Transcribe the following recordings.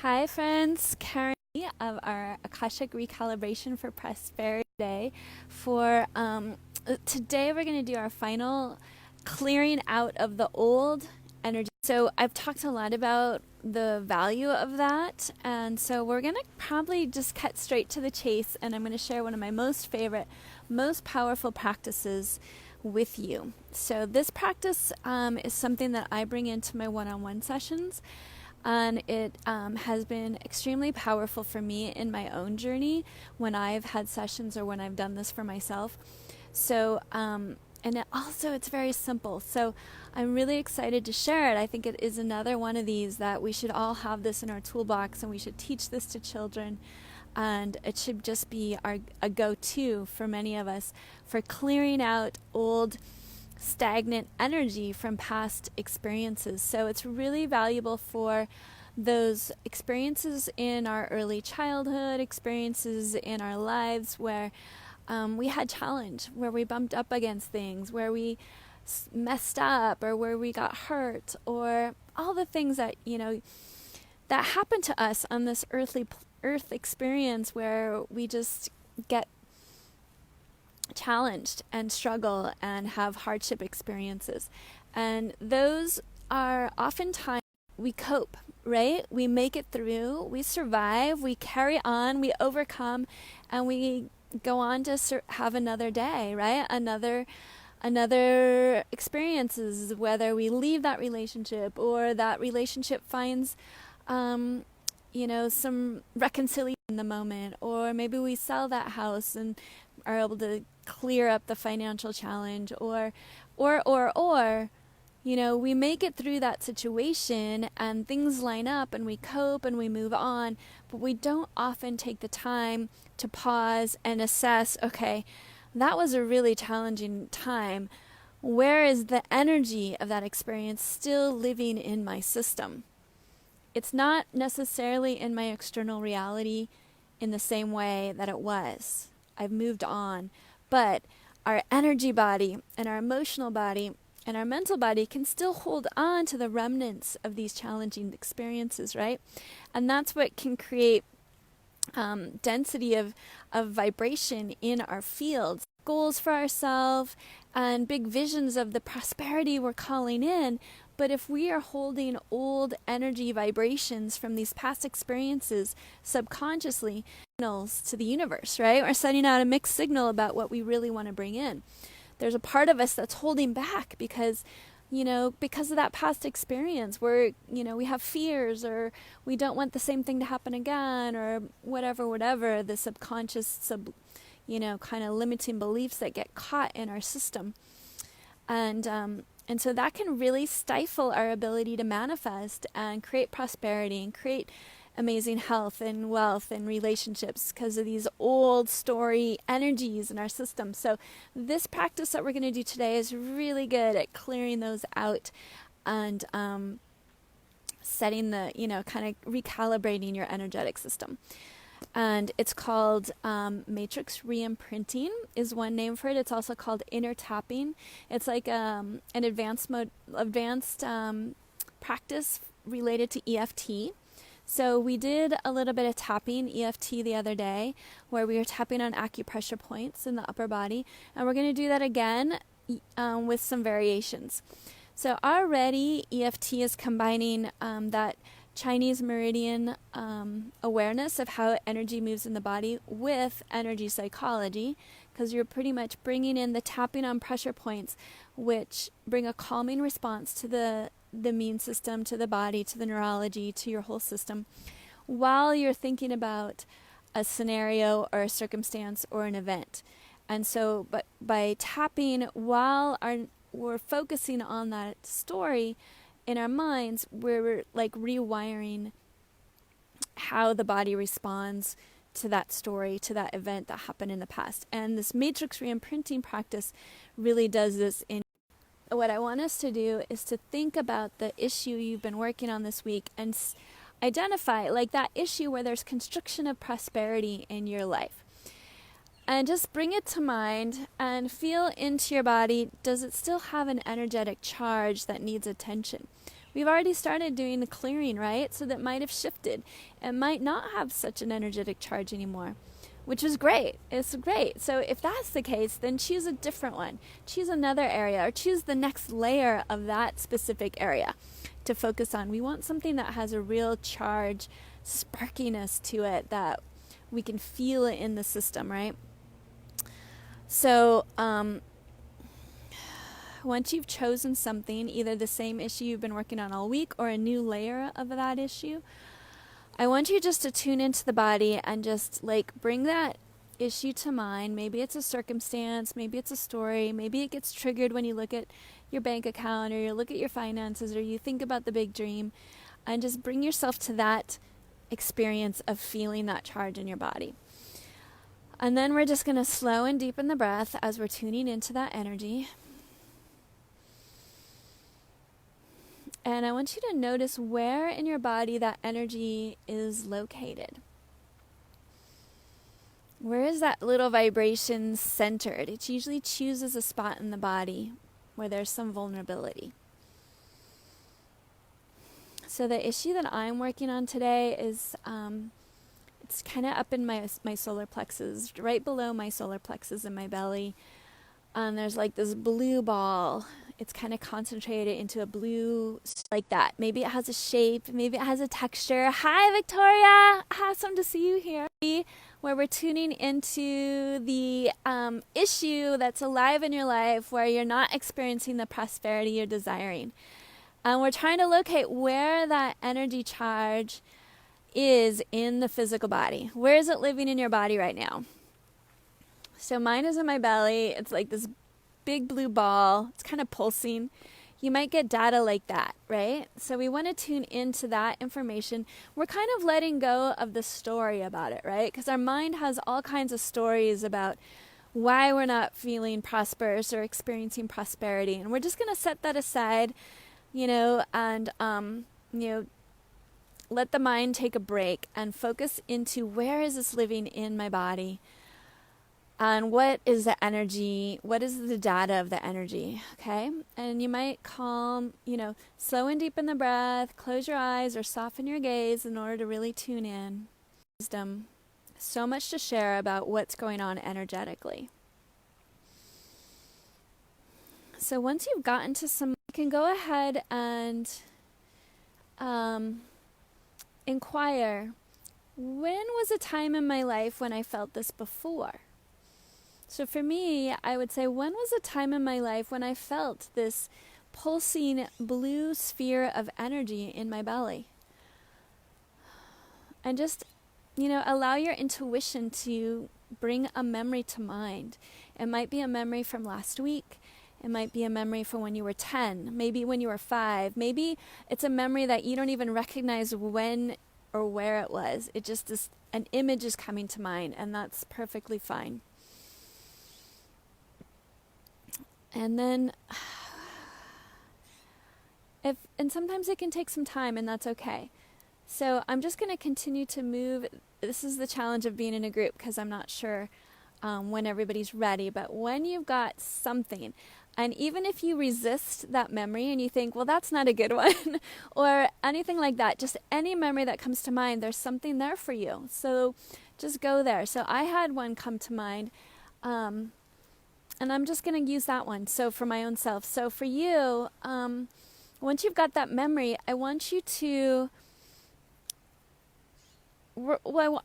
Hi friends, Karen of our Akashic Recalibration for Prosperity Day. Today we're going to do our final clearing out of the old energy. So I've talked a lot about the value of that, and so we're going to probably just cut straight to the chase, and I'm going to share one of my most favorite, most powerful practices with you. So this practice is something that I bring into my one-on-one sessions. And it has been extremely powerful for me in my own journey when I've had sessions or when I've done this for myself. So, it's very simple. So I'm really excited to share it. I think it is another one of these that we should all have this in our toolbox, and we should teach this to children. And it should just be a go-to for many of us for clearing out old stagnant energy from past experiences. So it's really valuable for those experiences in our early childhood, experiences in our lives where we had challenge, where we bumped up against things, where we messed up, or where we got hurt, or all the things that that happen to us on this earth experience, where we just get challenged and struggle and have hardship experiences. And those are oftentimes we cope, right? We make it through, we survive, we carry on, we overcome, and we go on to have another day, right? Another experiences, whether we leave that relationship or that relationship finds some reconciliation in the moment, or maybe we sell that house and are able to clear up the financial challenge, or we make it through that situation and things line up and we cope and we move on, but we don't often take the time to pause and assess, okay, that was a really challenging time. Where is the energy of that experience still living in my system? It's not necessarily in my external reality in the same way that it was. I've moved on, but our energy body and our emotional body and our mental body can still hold on to the remnants of these challenging experiences, right? And that's what can create density of vibration in our fields, goals for ourselves, and big visions of the prosperity we're calling in. But if we are holding old energy vibrations from these past experiences subconsciously, signals to the universe, right? We're sending out a mixed signal about what we really want to bring in. There's a part of us that's holding back because of that past experience where, we have fears, or we don't want the same thing to happen again, or whatever, the subconscious, kind of limiting beliefs that get caught in our system. And so that can really stifle our ability to manifest and create prosperity and create amazing health and wealth and relationships because of these old story energies in our system. So this practice that we're going to do today is really good at clearing those out and setting the, kind of recalibrating your energetic system. And it's called matrix re-imprinting is one name for it. It's also called inner tapping. It's like an advanced practice related to EFT. So we did a little bit of tapping EFT the other day, where we were tapping on acupressure points in the upper body, and we're going to do that again with some variations. So already EFT is combining that Chinese meridian awareness of how energy moves in the body with energy psychology, because you're pretty much bringing in the tapping on pressure points, which bring a calming response to the immune system, to the body, to the neurology, to your whole system, while you're thinking about a scenario or a circumstance or an event. And so, but by tapping while we're focusing on that story, in our minds, we're like rewiring how the body responds to that story, to that event that happened in the past. And this matrix re-imprinting practice really does this. What I want us to do is to think about the issue you've been working on this week and identify like that issue where there's constriction of prosperity in your life. And just bring it to mind and feel into your body. Does it still have an energetic charge that needs attention? we've already started doing the clearing, right? So that might have shifted and might not have such an energetic charge anymore, which is great. It's great. So if that's the case, then choose a different one. Choose another area, or choose the next layer of that specific area to focus on. We want something that has a real charge, sparkiness to it that we can feel it in the system, right? So once you've chosen something, either the same issue you've been working on all week or a new layer of that issue, I want you just to tune into the body and just like bring that issue to mind. Maybe it's a circumstance, maybe it's a story, maybe it gets triggered when you look at your bank account or you look at your finances or you think about the big dream, and just bring yourself to that experience of feeling that charge in your body. And then we're just going to slow and deepen the breath as we're tuning into that energy. And I want you to notice where in your body that energy is located. Where is that little vibration centered? It usually chooses a spot in the body where there's some vulnerability. So the issue that I'm working on today is it's kind of up in my solar plexus, right below my solar plexus in my belly. And there's like this blue ball. It's kind of concentrated into a blue, like that. Maybe it has a shape. Maybe it has a texture. Hi, Victoria. Awesome to see you here. Where we're tuning into the issue that's alive in your life where you're not experiencing the prosperity you're desiring. And we're trying to locate where that energy charge is in the physical body. Where is it living in your body right now? So mine is in my belly. It's like this big blue ball. It's kind of pulsing. You might get data like that, right? So we want to tune into that information. We're kind of letting go of the story about it, right? Because our mind has all kinds of stories about why we're not feeling prosperous or experiencing prosperity. And we're just going to set that aside, and, let the mind take a break and focus into where is this living in my body? And what is the energy? What is the data of the energy? Okay. And you might calm, slow and deepen the breath, close your eyes or soften your gaze in order to really tune in. Wisdom. So much to share about what's going on energetically. So once you've gotten to some, you can go ahead and inquire, when was a time in my life when I felt this before? So for me, I would say, when was a time in my life when I felt this pulsing blue sphere of energy in my belly? And just, allow your intuition to bring a memory to mind. It might be a memory from last week. It might be a memory from when you were 10, maybe when you were 5. Maybe it's a memory that you don't even recognize when or where it was. It just is, an image is coming to mind, and that's perfectly fine. And then, and sometimes it can take some time, and that's okay. So I'm just going to continue to move. This is the challenge of being in a group, because I'm not sure when everybody's ready. But when you've got something, and even if you resist that memory and you think, well, that's not a good one, or anything like that, just any memory that comes to mind, there's something there for you. So just go there. So I had one come to mind. And I'm just going to use that one. So for my own self. So for you, once you've got that memory, I want you to,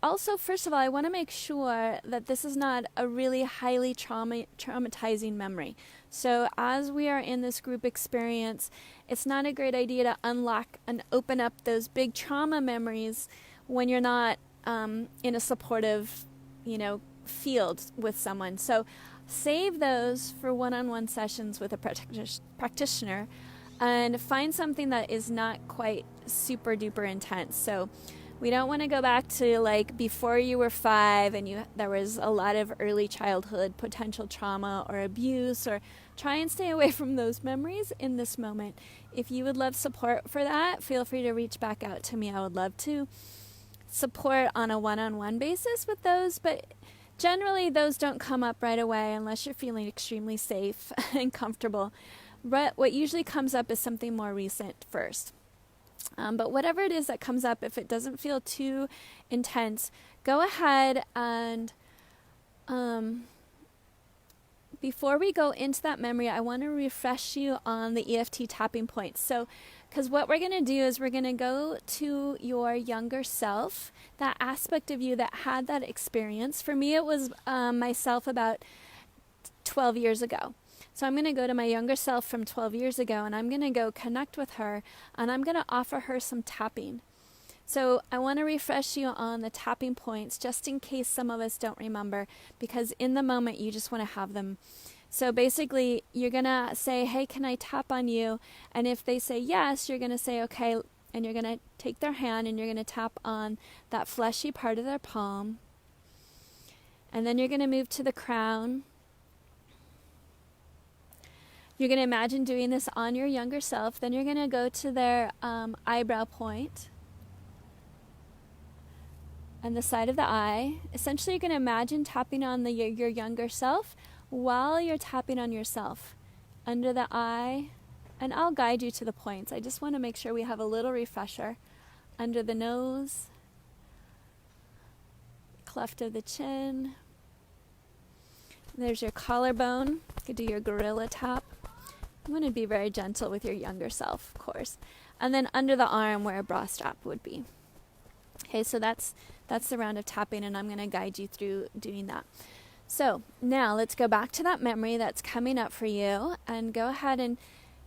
also, first of all, I want to make sure that this is not a really highly traumatizing memory. So as we are in this group experience, it's not a great idea to unlock and open up those big trauma memories when you're not in a supportive, field with someone. So save those for one-on-one sessions with a practitioner, and find something that is not quite super duper intense. So we don't want to go back to like before you were 5 and there was a lot of early childhood potential trauma or abuse, or try and stay away from those memories in this moment. If you would love support for that, feel free to reach back out to me. I would love to support on a one-on-one basis with those, but generally, those don't come up right away unless you're feeling extremely safe and comfortable. But what usually comes up is something more recent first. But whatever it is that comes up, if it doesn't feel too intense, go ahead and before we go into that memory, I want to refresh you on the EFT tapping points. So, because what we're going to do is we're going to go to your younger self, that aspect of you that had that experience. For me, it was myself about 12 years ago. So I'm going to go to my younger self from 12 years ago, and I'm going to go connect with her, and I'm going to offer her some tapping. So I want to refresh you on the tapping points just in case some of us don't remember, because in the moment you just want to have them. So basically you're going to say, hey, can I tap on you? And if they say yes, you're going to say, okay, and you're going to take their hand and you're going to tap on that fleshy part of their palm. And then you're going to move to the crown. You're going to imagine doing this on your younger self. Then you're going to go to their eyebrow point and the side of the eye. Essentially, you're going to imagine tapping on your younger self while you're tapping on yourself under the eye. And I'll guide you to the points. I just want to make sure we have a little refresher. Under the nose, cleft of the chin. There's your collarbone. You could do your gorilla tap. I'm going to be very gentle with your younger self, of course. And then under the arm where a bra strap would be. Okay, so that's the round of tapping, and I'm going to guide you through doing that. So now let's go back to that memory that's coming up for you, and go ahead and,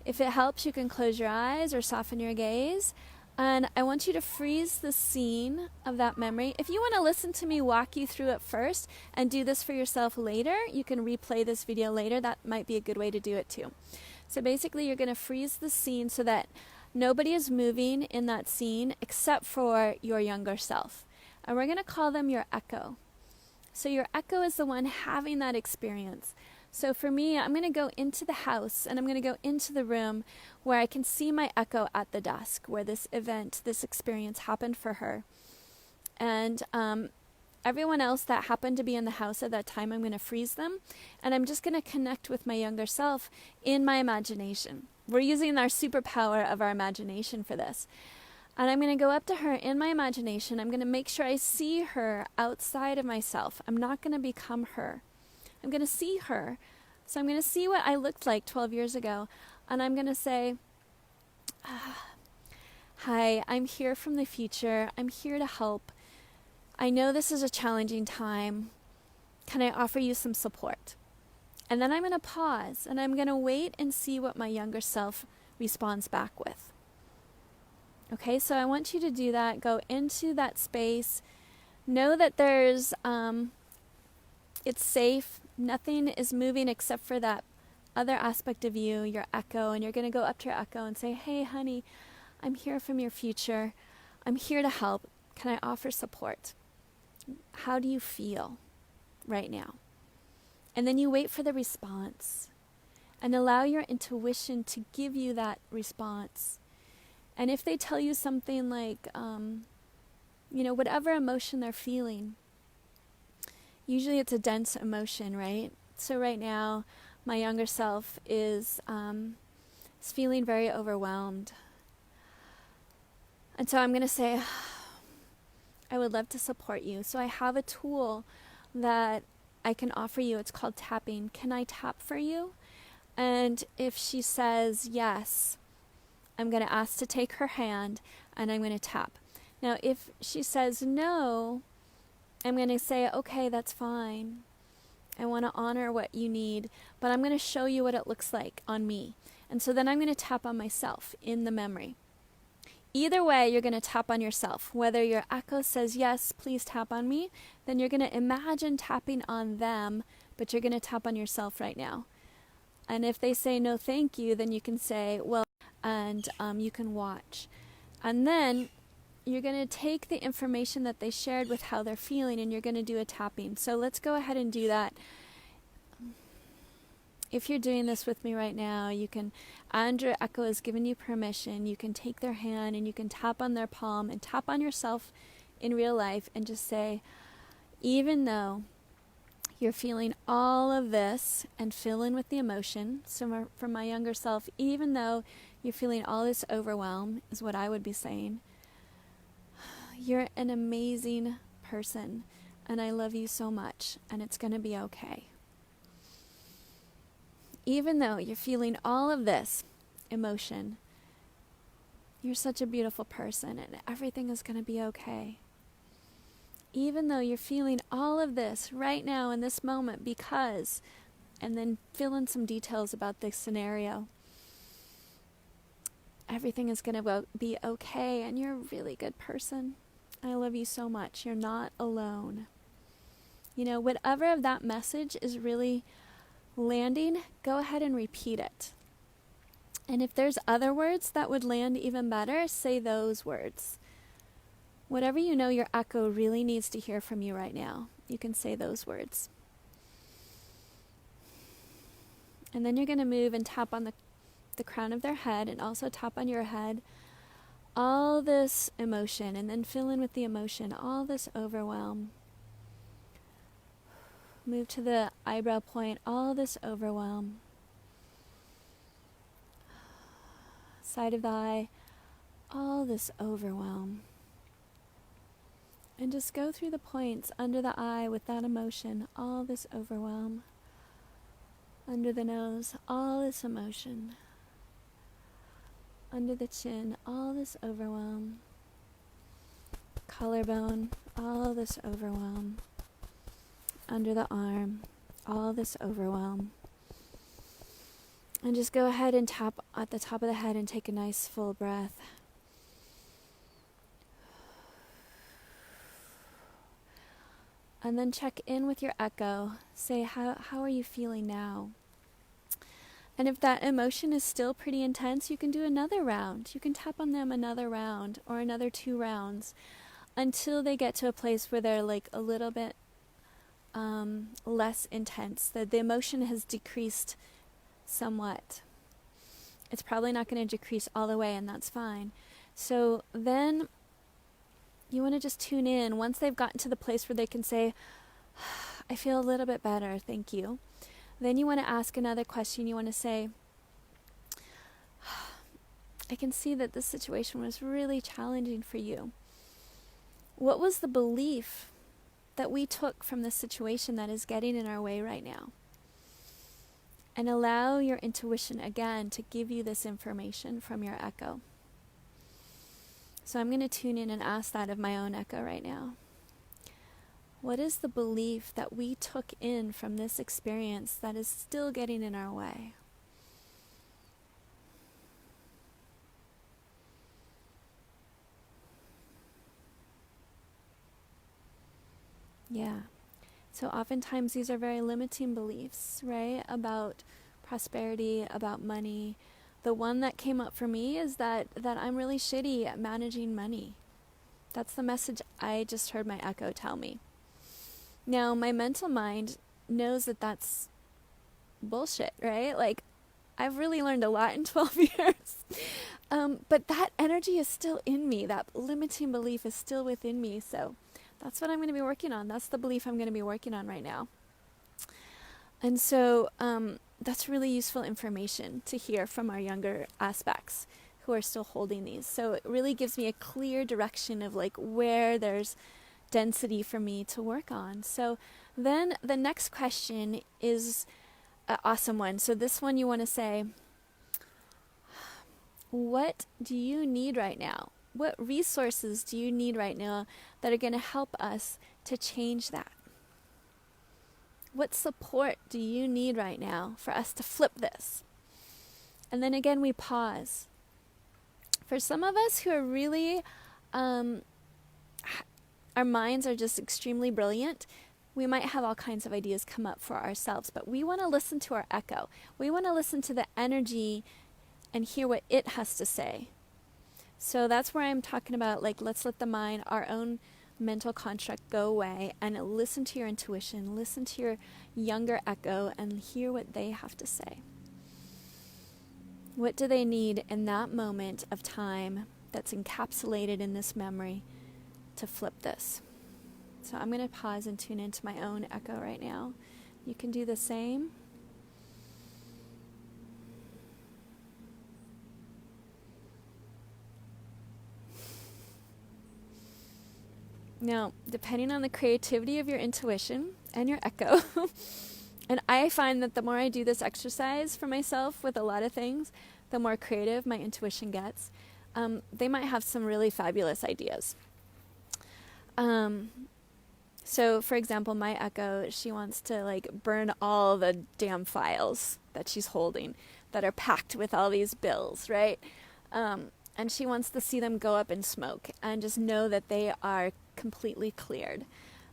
if it helps, you can close your eyes or soften your gaze. And I want you to freeze the scene of that memory. If you want to listen to me walk you through it first and do this for yourself later, you can replay this video later. That might be a good way to do it too. So basically you're going to freeze the scene so that nobody is moving in that scene except for your younger self. And we're going to call them your echo. So your echo is the one having that experience. So for me, I'm going to go into the house and I'm going to go into the room where I can see my echo at the desk where this event, this experience happened for her. And everyone else that happened to be in the house at that time, I'm going to freeze them. And I'm just going to connect with my younger self in my imagination. We're using our superpower of our imagination for this. And I'm going to go up to her in my imagination. I'm going to make sure I see her outside of myself. I'm not going to become her. I'm going to see her. So I'm going to see what I looked like 12 years ago. And I'm going to say, hi, I'm here from the future. I'm here to help. I know this is a challenging time. Can I offer you some support? And then I'm going to pause and I'm going to wait and see what my younger self responds back with. Okay, so I want you to do that. Go into that space. Know that there's, it's safe. Nothing is moving except for that other aspect of you, your echo. And you're going to go up to your echo and say, hey, honey, I'm here from your future. I'm here to help. Can I offer support? How do you feel right now? And then you wait for the response and allow your intuition to give you that response. And if they tell you something like, whatever emotion they're feeling, usually it's a dense emotion, right? So right now, my younger self is feeling very overwhelmed. And so I'm going to say, I would love to support you. So I have a tool that I can offer you. It's called tapping. Can I tap for you? And if she says yes, I'm going to ask to take her hand and I'm going to tap. Now, if she says no, I'm going to say, okay, that's fine. I want to honor what you need, but I'm going to show you what it looks like on me. And so then I'm going to tap on myself in the memory. Either way, you're going to tap on yourself. Whether your echo says, yes, please tap on me, then you're going to imagine tapping on them, but you're going to tap on yourself right now. And if they say no, thank you, then you can say, well, and you can watch. And then you're going to take the information that they shared with how they're feeling and you're going to do a tapping. So let's go ahead and do that. If you're doing this with me right now, you can, and your echo has given you permission, you can take their hand and you can tap on their palm and tap on yourself in real life and just say, even though you're feeling all of this, and fill in with the emotion. So for my younger self, even though You're feeling all this overwhelm, is what I would be saying. You're an amazing person, and I love you so much, and it's going to be okay. Even though you're feeling all of this emotion, you're such a beautiful person, and everything is going to be okay. Even though you're feeling all of this right now in this moment because, and then fill in some details about this scenario, everything is going to be okay, and you're a really good person. I love you so much. You're not alone. Whatever of that message is really landing, go ahead and repeat it. And if there's other words that would land even better, say those words. Whatever your echo really needs to hear from you right now, you can say those words. And then you're going to move and tap on the crown of their head and also tap on your head. All this emotion, and then fill in with the emotion, all this overwhelm. Move to the eyebrow point, all this overwhelm. Side of the eye, all this overwhelm. And just go through the points under the eye with that emotion, all this overwhelm. Under the nose, all this emotion. Under the chin, all this overwhelm. Collarbone, all this overwhelm. Under the arm, all this overwhelm. And just go ahead and tap at the top of the head and take a nice full breath. And then check in with your echo. Say, how are you feeling now? And if that emotion is still pretty intense, you can do another round. You can tap on them another round or another 2 rounds until they get to a place where they're like a little bit less intense, that the emotion has decreased somewhat. It's probably not going to decrease all the way, and that's fine. So then you want to just tune in. Once they've gotten to the place where they can say, I feel a little bit better, thank you. Then you want to ask another question. You want to say, I can see that this situation was really challenging for you. What was the belief that we took from this situation that is getting in our way right now? And allow your intuition again to give you this information from your echo. So I'm going to tune in and ask that of my own echo right now. What is the belief that we took in from this experience that is still getting in our way? Yeah. So oftentimes these are very limiting beliefs, right? About prosperity, about money. The one that came up for me is that I'm really shitty at managing money. That's the message I just heard my echo tell me. Now, my mental mind knows that that's bullshit, right? Like, I've really learned a lot in 12 years. But that energy is still in me. That limiting belief is still within me. So that's what I'm going to be working on. That's the belief I'm going to be working on right now. And so that's really useful information to hear from our younger aspects who are still holding these. So it really gives me a clear direction of like where there's density for me to work on. So then the next question is an awesome one. So this one you want to say, what do you need right now? What resources do you need right now that are going to help us to change that? What support do you need right now for us to flip this? And then again, we pause. For some of us who are really, our minds are just extremely brilliant, we might have all kinds of ideas come up for ourselves, but we want to listen to our echo. We want to listen to the energy and hear what it has to say. So that's where I'm talking about, like, let's let the mind, our own mental construct, go away and listen to your intuition, listen to your younger echo and hear what they have to say. What do they need in that moment of time that's encapsulated in this memory to flip this? So I'm going to pause and tune into my own echo right now. You can do the same. Now, depending on the creativity of your intuition and your echo, and I find that the more I do this exercise for myself with a lot of things, the more creative my intuition gets. They might have some really fabulous ideas. So, for example, my echo, she wants to like burn all the damn files that she's holding that are packed with all these bills, right? And she wants to see them go up in smoke and just know that they are completely cleared.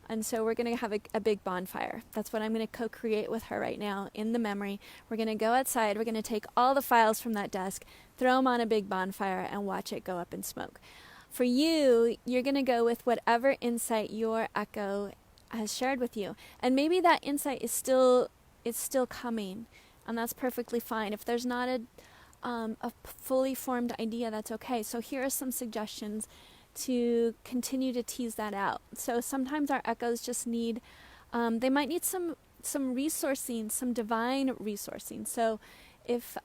And so we're going to have a big bonfire. That's what I'm going to co-create with her right now in the memory. We're going to go outside. We're going to take all the files from that desk, throw them on a big bonfire, and watch it go up in smoke. For you, you're going to go with whatever insight your echo has shared with you. And maybe that insight is still coming, and that's perfectly fine. If there's not a fully formed idea, that's okay. So here are some suggestions to continue to tease that out. So sometimes our echoes just need, they might need some resourcing, some divine resourcing. So if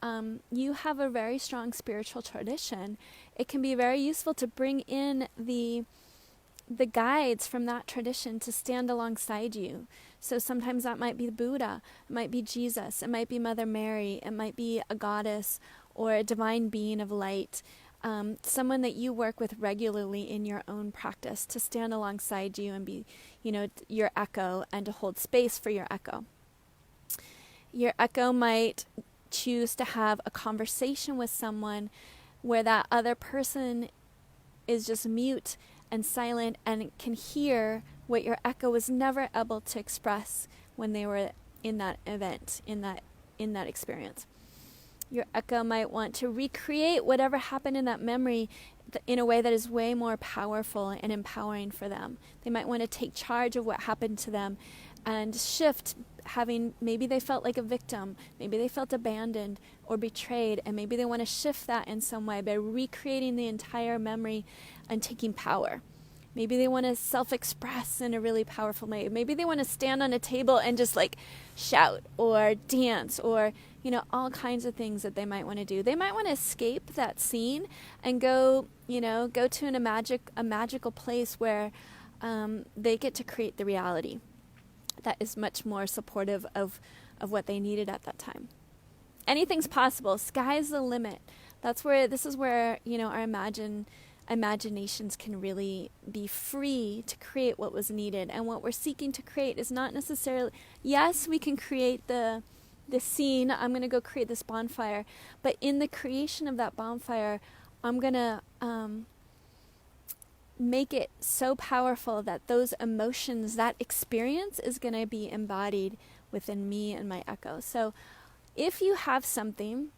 you have a very strong spiritual tradition, it can be very useful to bring in the guides from that tradition to stand alongside you. So sometimes that might be the Buddha, it might be Jesus, it might be Mother Mary, it might be a goddess or a divine being of light, someone that you work with regularly in your own practice to stand alongside you and be, your echo, and to hold space for your echo. Your echo might choose to have a conversation with someone where that other person is just mute and silent and can hear what your echo was never able to express when they were in that event, in that experience. Your echo might want to recreate whatever happened in that memory in a way that is way more powerful and empowering for them. They might want to take charge of what happened to them and shift, maybe they felt like a victim, maybe they felt abandoned or betrayed, and maybe they want to shift that in some way by recreating the entire memory and taking power. Maybe they want to self-express in a really powerful way. Maybe they want to stand on a table and just like shout or dance or, all kinds of things that they might want to do. They might want to escape that scene and go to a magical place where they get to create the reality that is much more supportive of what they needed at that time. Anything's possible. Sky's the limit. This is where, our imaginations can really be free to create what was needed. And what we're seeking to create is not necessarily, yes, we can create the scene. I'm going to go create this bonfire. But in the creation of that bonfire, I'm going to make it so powerful that those emotions, that experience is going to be embodied within me and my echo. So if you have something,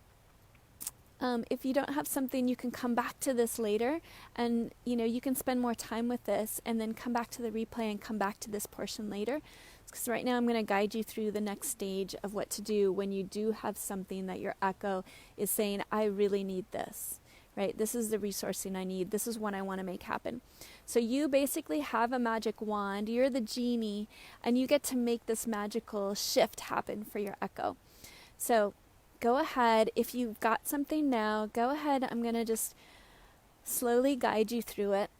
if you don't have something, you can come back to this later and, you can spend more time with this and then come back to the replay and come back to this portion later. Because right now I'm going to guide you through the next stage of what to do when you do have something that your echo is saying, I really need this. Right? This is the resourcing I need. This is what I want to make happen. So you basically have a magic wand. You're the genie, and you get to make this magical shift happen for your echo. So go ahead. If you've got something now, go ahead. I'm going to just slowly guide you through it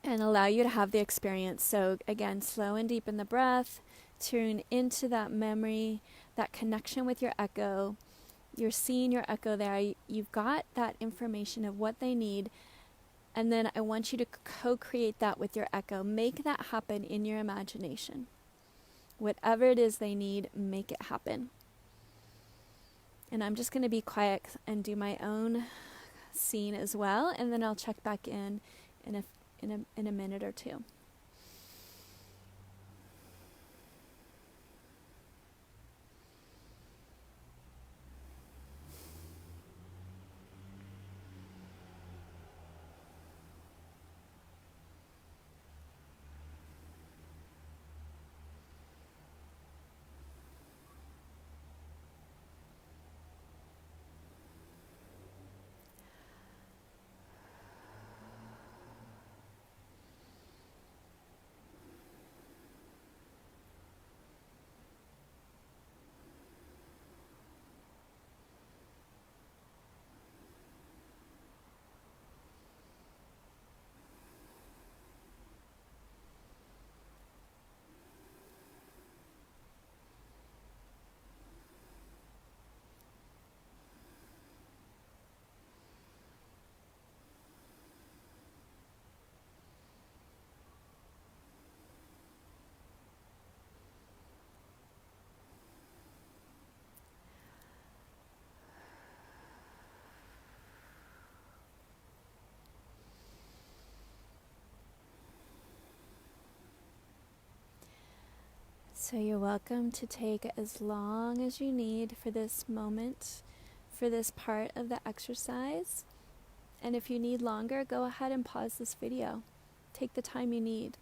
and allow you to have the experience. So again, slow and deep in the breath. Tune into that memory, that connection with your echo. You're seeing your echo there. You've got that information of what they need. And then I want you to co-create that with your echo. Make that happen in your imagination. Whatever it is they need, make it happen. And I'm just going to be quiet and do my own scene as well. And then I'll check back in a minute or two. So you're welcome to take as long as you need for this moment, for this part of the exercise. And if you need longer, go ahead and pause this video. Take the time you need.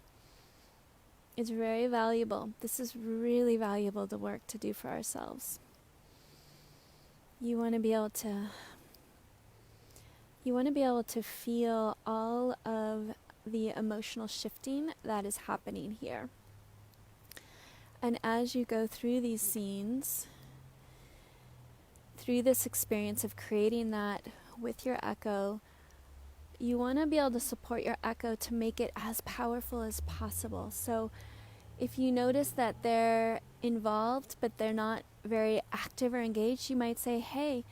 It's very valuable. This is really valuable, the work to do for ourselves. You want to be able to feel all of the emotional shifting that is happening here. And as you go through these scenes, through this experience of creating that with your echo, you want to be able to support your echo to make it as powerful as possible. So if you notice that they're involved but they're not very active or engaged, you might say, hey,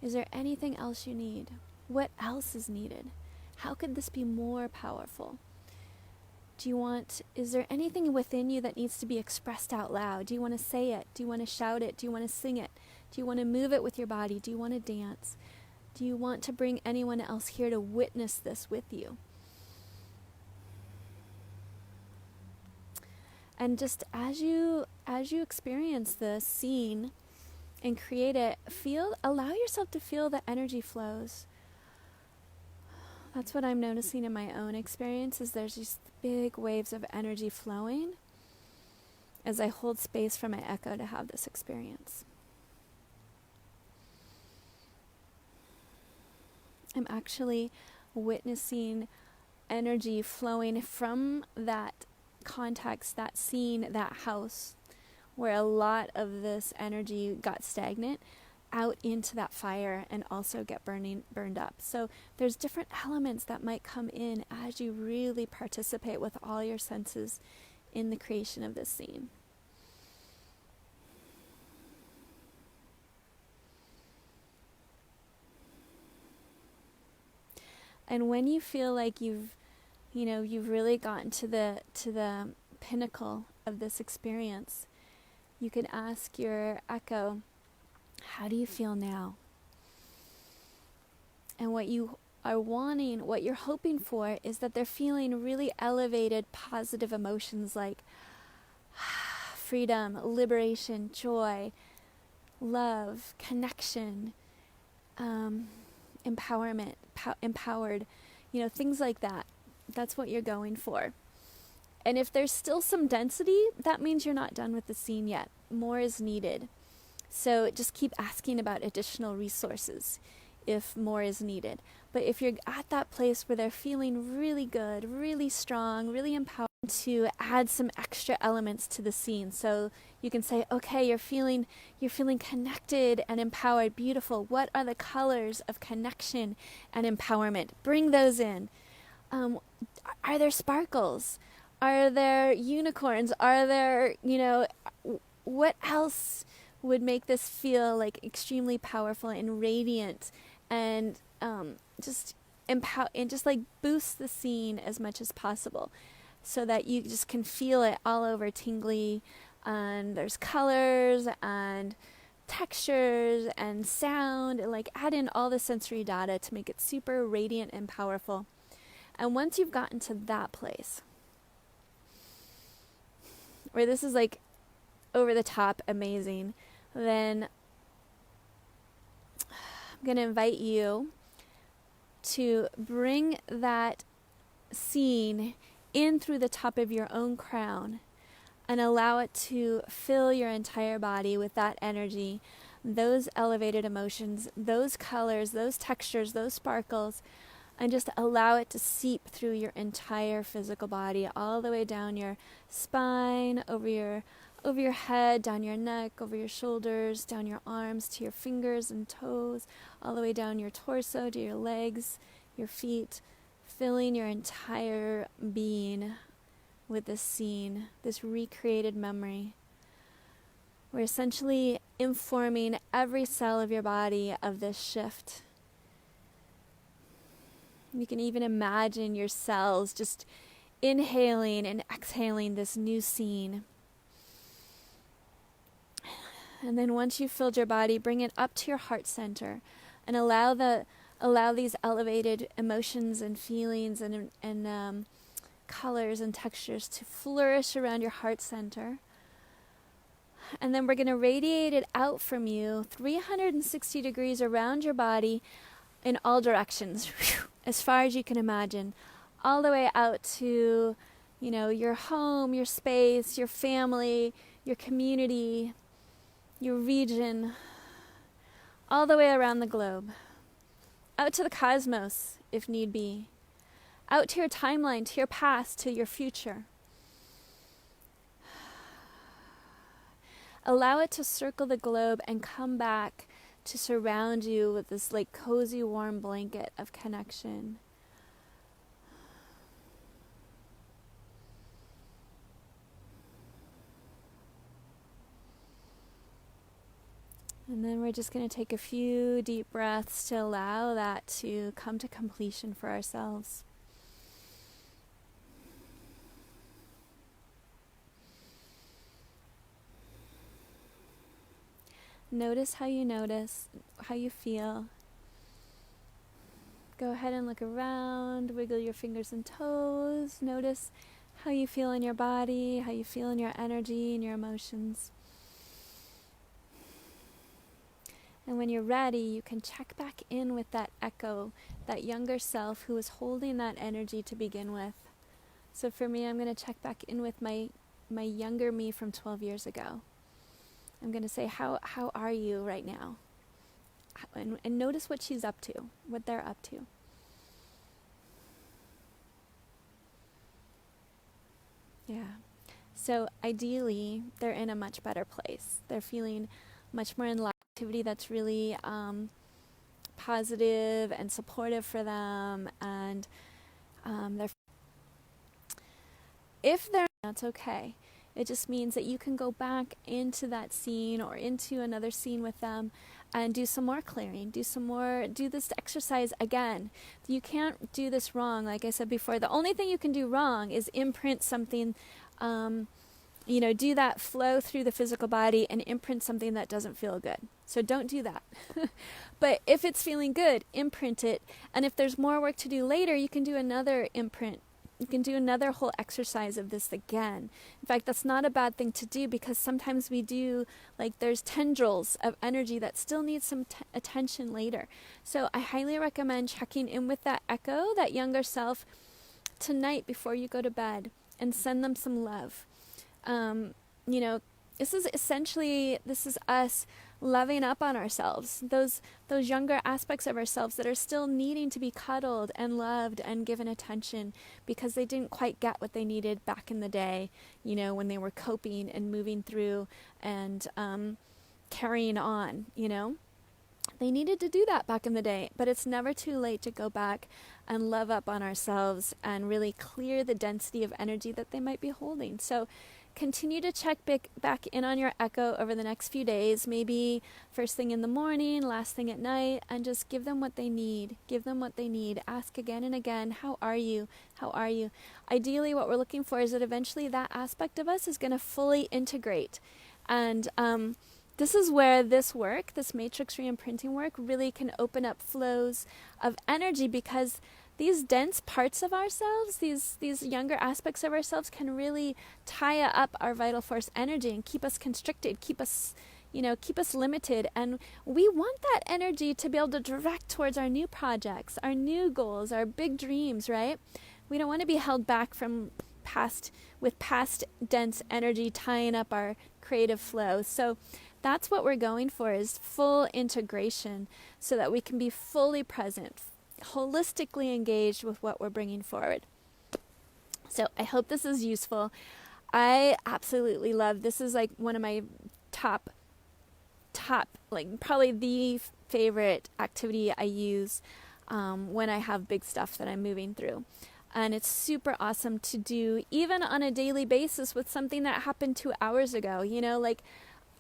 is there anything else you need? What else is needed? How could this be more powerful? Is there anything within you that needs to be expressed out loud? Do you want to say it? Do you want to shout it? Do you want to sing it? Do you want to move it with your body? Do you want to dance? Do you want to bring anyone else here to witness this with you? And just as you experience this scene and create it, allow yourself to feel the energy flows. That's what I'm noticing in my own experience, is there's these big waves of energy flowing as I hold space for my echo to have this experience. I'm actually witnessing energy flowing from that context, that scene, that house, where a lot of this energy got stagnant, out into that fire and also get burned up. So there's different elements that might come in as you really participate with all your senses in the creation of this scene. And when you feel like you've really gotten to the pinnacle of this experience, you can ask your echo, how do you feel now? And what you are wanting, what you're hoping for, is that they're feeling really elevated, positive emotions like freedom, liberation, joy, love, connection, empowerment, empowered, things like that. That's what you're going for. And if there's still some density, that means you're not done with the scene yet. More is needed. So just keep asking about additional resources if more is needed. But if you're at that place where they're feeling really good, really strong, really empowered, to add some extra elements to the scene. So you can say, okay, you're feeling connected and empowered. Beautiful. What are the colors of connection and empowerment? Bring those in. Are there sparkles? Are there unicorns? Are there, what else would make this feel like extremely powerful and radiant, and just empower and just like boost the scene as much as possible, so that you just can feel it all over, tingly, and there's colors and textures and sound, and like add in all the sensory data to make it super radiant and powerful. And once you've gotten to that place where this is like over the top amazing, then I'm going to invite you to bring that scene in through the top of your own crown and allow it to fill your entire body with that energy, those elevated emotions, those colors, those textures, those sparkles, and just allow it to seep through your entire physical body, all the way down your spine, over your head, down your neck, over your shoulders, down your arms to your fingers and toes, all the way down your torso to your legs, your feet, filling your entire being with this scene, this recreated memory. We're essentially informing every cell of your body of this shift. You can even imagine your cells just inhaling and exhaling this new scene. And then once you've filled your body, bring it up to your heart center and allow these elevated emotions and feelings and colors and textures to flourish around your heart center. And then we're going to radiate it out from you 360 degrees around your body in all directions, as far as you can imagine, all the way out to, your home, your space, your family, your community, your region, all the way around the globe, out to the cosmos, if need be, out to your timeline, to your past, to your future. Allow it to circle the globe and come back to surround you with this like cozy, warm blanket of connection. And then we're just going to take a few deep breaths to allow that to come to completion for ourselves. Notice, how you feel. Go ahead and look around, wiggle your fingers and toes. Notice how you feel in your body, how you feel in your energy and your emotions. And when you're ready, you can check back in with that echo, that younger self who was holding that energy to begin with. So for me, I'm going to check back in with my younger me from 12 years ago. I'm going to say, how are you right now? And notice what she's up to, what they're up to. Yeah. So ideally, they're in a much better place. They're feeling much more in love. Activity that's really positive and supportive for them, and that's okay. It just means that you can go back into that scene or into another scene with them and do some more clearing, do this exercise again. You can't do this wrong. Like I said before, the only thing you can do wrong is imprint something, do that flow through the physical body and imprint something that doesn't feel good. So don't do that. But if it's feeling good, imprint it. And if there's more work to do later, you can do another imprint. You can do another whole exercise of this again. In fact, that's not a bad thing to do, because sometimes we do, there's tendrils of energy that still need some attention later. So I highly recommend checking in with that echo, that younger self, tonight before you go to bed, and send them some love. This is us loving up on ourselves, those younger aspects of ourselves that are still needing to be cuddled and loved and given attention because they didn't quite get what they needed back in the day, when they were coping and moving through and carrying on, They needed to do that back in the day, but it's never too late to go back and love up on ourselves and really clear the density of energy that they might be holding. So continue to check back in on your echo over the next few days, maybe first thing in the morning, last thing at night, and just give them what they need. Ask again and again, how are you? Ideally, what we're looking for is that eventually that aspect of us is going to fully integrate. And this is where this matrix re-imprinting work, really can open up flows of energy, because these dense parts of ourselves, these younger aspects of ourselves, can really tie up our vital force energy and keep us constricted, keep us limited. And we want that energy to be able to direct towards our new projects, our new goals, our big dreams, right? We don't want to be held back from past dense energy tying up our creative flow. So that's what we're going for, is full integration, so that we can be fully present, holistically engaged with what we're bringing forward. So I hope this is useful. I absolutely love this. Is one of my top, probably the favorite activity I use when I have big stuff that I'm moving through. And it's super awesome to do even on a daily basis with something that happened 2 hours ago.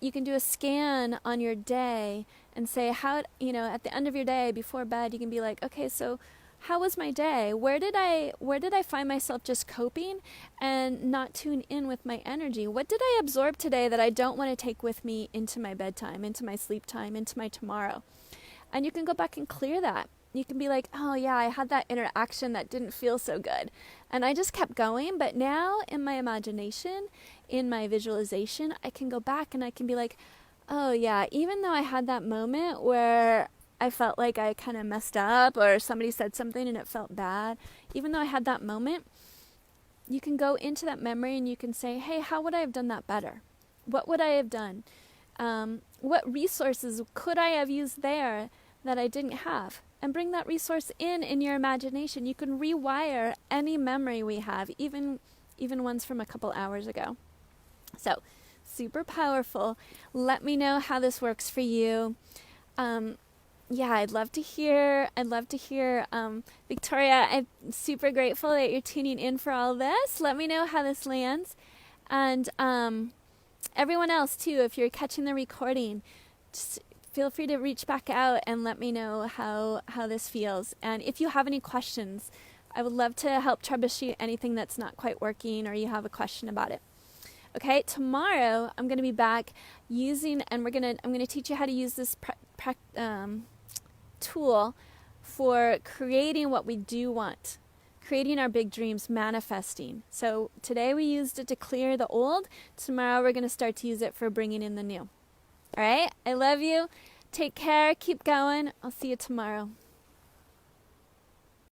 You can do a scan on your day and say, at the end of your day before bed, you can be like, okay, so how was my day? Where did I find myself just coping and not tune in with my energy? What did I absorb today that I don't want to take with me into my bedtime, into my sleep time, into my tomorrow? And you can go back and clear that. you can be like, oh yeah, I had that interaction that didn't feel so good. And I just kept going. But now in my imagination, in my visualization, I can go back and I can be like, oh yeah, even though I had that moment where I felt like I kind of messed up or somebody said something and it felt bad, even though I had that moment, you can go into that memory and you can say, hey, how would I have done that better? What would I have done? What resources could I have used there that I didn't have? And bring that resource in your imagination. You can rewire any memory we have, even ones from a couple hours ago. So, super powerful. Let me know how this works for you. Yeah, I'd love to hear, Victoria, I'm super grateful that you're tuning in for all this. Let me know how this lands. And everyone else, too, if you're catching the recording, just feel free to reach back out and let me know how this feels. And if you have any questions, I would love to help troubleshoot anything that's not quite working or you have a question about it. Okay, tomorrow I'm going to be back using, and I'm going to teach you how to use this tool for creating what we do want, creating our big dreams, manifesting. So today we used it to clear the old. Tomorrow we're going to start to use it for bringing in the new. All right, I love you. Take care. Keep going. I'll see you tomorrow.